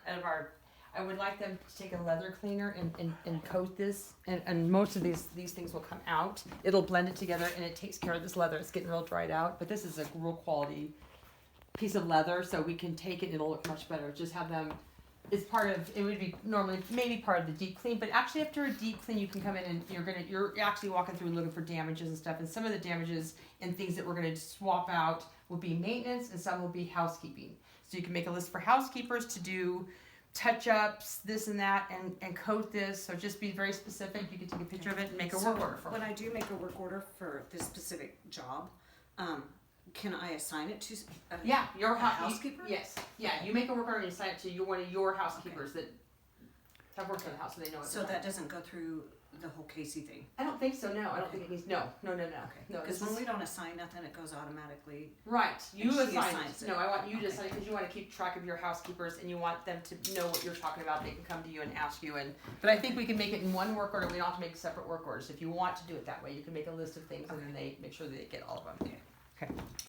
out of our. I would like them to take a leather cleaner and coat this, and most of these things will come out. It'll blend it together, and it takes care of this leather. It's getting real dried out, but this is a real quality piece of leather, so we can take it and it'll look much better. Just have them, it's part of, it would be normally maybe part of the deep clean, but actually after a deep clean you can come in and you're actually walking through and looking for damages and stuff, and some of the damages and things that we're going to swap out will be maintenance and some will be housekeeping. So you can make a list for housekeepers to do touch-ups, this and that, and coat this, so just be very specific. You can take a picture of it and make a work order for it. When I do make a work order for this specific job, can I assign it to your housekeeper? Yes. Yeah, you make a work order and you assign it to one of your housekeepers that have worked in the house, so they know what So that doesn't go through the whole Casey thing? I don't think so, no. I don't think it needs, no. Okay. Because when we don't assign nothing, it goes automatically. Right. You assign it. No, I want you to Okay. assign it because you want to keep track of your housekeepers and you want them to know what you're talking about. They can come to you and ask you. But I think we can make it in one work order. We don't have to make separate work orders. If you want to do it that way, you can make a list of things and then they make sure that they get all of them. Okay.